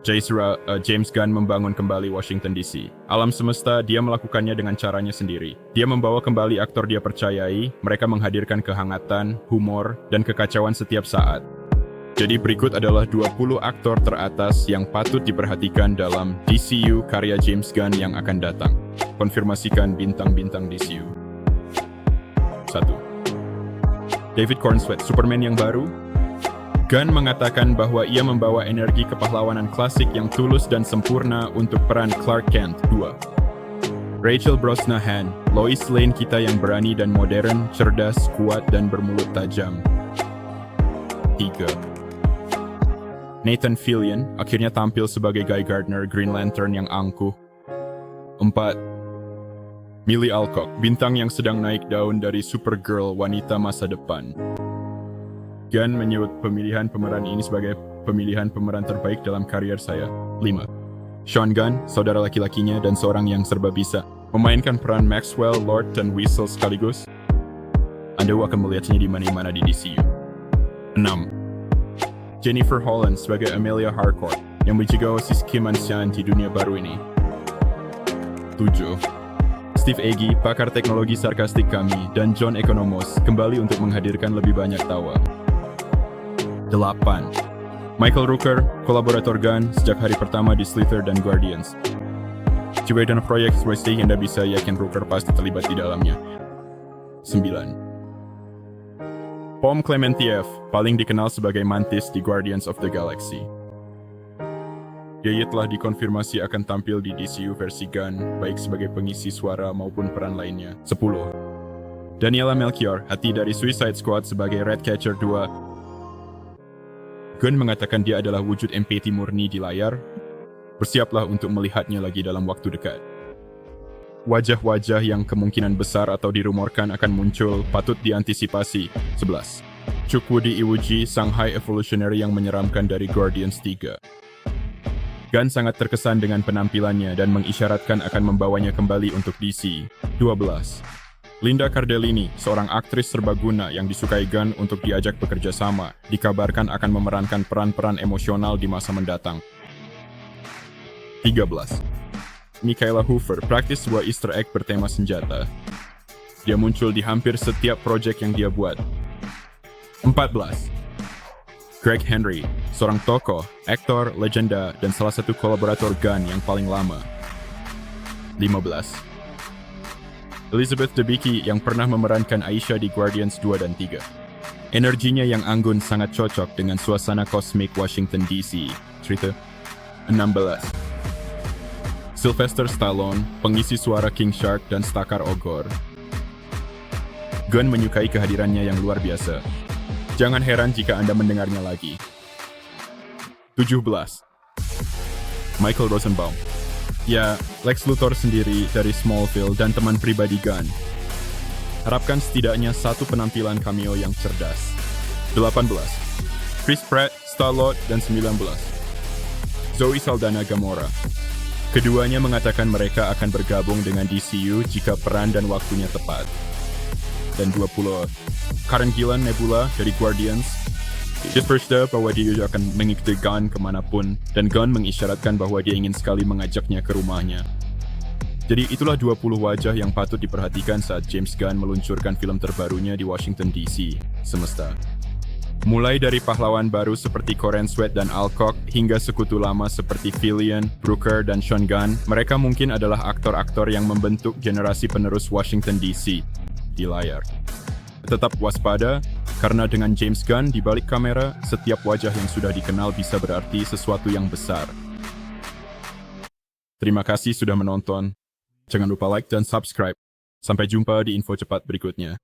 James Gunn membangun kembali Washington DC. Alam semesta, dia melakukannya dengan caranya sendiri. Dia membawa kembali aktor dia percayai, mereka menghadirkan kehangatan, humor, dan kekacauan setiap saat. Jadi berikut adalah 20 aktor teratas yang patut diperhatikan dalam DCU karya James Gunn yang akan datang. Konfirmasikan bintang-bintang DCU. 1. David Corenswet, Superman yang baru. Gunn mengatakan bahwa ia membawa energi kepahlawanan klasik yang tulus dan sempurna untuk peran Clark Kent. 2. Rachel Brosnahan, Lois Lane kita yang berani dan modern, cerdas, kuat, dan bermulut tajam. 3. Nathan Fillion akhirnya tampil sebagai Guy Gardner, Green Lantern yang angkuh. 4. Millie Alcock, bintang yang sedang naik daun dari Supergirl, wanita masa depan. Gunn menyebut pemilihan pemeran ini sebagai pemilihan pemeran terbaik dalam karier saya. 5. Sean Gunn, saudara laki-lakinya dan seorang yang serba bisa, memainkan peran Maxwell, Lord, dan Weasel sekaligus. Anda akan melihatnya di mana-mana di DCU. 6. Jennifer Holland sebagai Amelia Harcourt, yang menjaga osis Kim An-sian di dunia baru ini. 7. Steve Agee, pakar teknologi sarkastik kami, dan John Economos kembali untuk menghadirkan lebih banyak tawa. 8. Michael Rooker, kolaborator Gunn sejak hari pertama di Slither dan Guardians. Jika dan proyek Wednesday Anda bisa yakin Rooker pasti terlibat di dalamnya. 9. Pom Klementieff, paling dikenal sebagai Mantis di Guardians of the Galaxy. Dia telah dikonfirmasi akan tampil di DCU versi Gunn, baik sebagai pengisi suara maupun peran lainnya. 10. Daniela Melchior, hati dari Suicide Squad sebagai Ratcatcher 2. Gunn mengatakan dia adalah wujud empati murni di layar. Bersiaplah untuk melihatnya lagi dalam waktu dekat. Wajah-wajah yang kemungkinan besar atau dirumorkan akan muncul patut diantisipasi. 11. Chukwudi Iwuji, sang High Evolutionary yang menyeramkan dari Guardians 3. Gunn sangat terkesan dengan penampilannya dan mengisyaratkan akan membawanya kembali untuk DC. 12. Linda Cardellini, seorang aktris serbaguna yang disukai Gunn untuk diajak bekerja sama, dikabarkan akan memerankan peran-peran emosional di masa mendatang. 13. Michaela Hoover, praktis sebuah Easter egg bertema senjata. Dia muncul di hampir setiap proyek yang dia buat. 14. Greg Henry, seorang tokoh, aktor, legenda, dan salah satu kolaborator Gunn yang paling lama. 15. Elizabeth Debicki yang pernah memerankan Aisha di Guardians 2 dan 3. Energinya yang anggun sangat cocok dengan suasana kosmik Washington DC. Cerita 16. Sylvester Stallone, pengisi suara King Shark dan Stakar Ogor. Gunn menyukai kehadirannya yang luar biasa. Jangan heran jika Anda mendengarnya lagi. 17. Michael Rosenbaum. Ya, Lex Luthor sendiri dari Smallville dan teman pribadi Gunn. Harapkan setidaknya satu penampilan cameo yang cerdas. 18. Chris Pratt, Star-Lord, dan 19. Zoe Saldana Gamora. Keduanya mengatakan mereka akan bergabung dengan DCU jika peran dan waktunya tepat. Dan 20. Karen Gillan Nebula dari Guardians. Dia bersedia bahwa dia akan mengikuti Gunn kemanapun, dan Gunn mengisyaratkan bahwa dia ingin sekali mengajaknya ke rumahnya. Jadi itulah 20 wajah yang patut diperhatikan saat James Gunn meluncurkan film terbarunya di Washington DC, semesta. Mulai dari pahlawan baru seperti Corenswet dan Alcock, hingga sekutu lama seperti Fillion, Rooker, dan Sean Gunn, mereka mungkin adalah aktor-aktor yang membentuk generasi penerus Washington DC di layar. Tetap waspada, karena dengan James Gunn di balik kamera, setiap wajah yang sudah dikenal bisa berarti sesuatu yang besar. Terima kasih sudah menonton. Jangan lupa like dan subscribe. Sampai jumpa di info cepat berikutnya.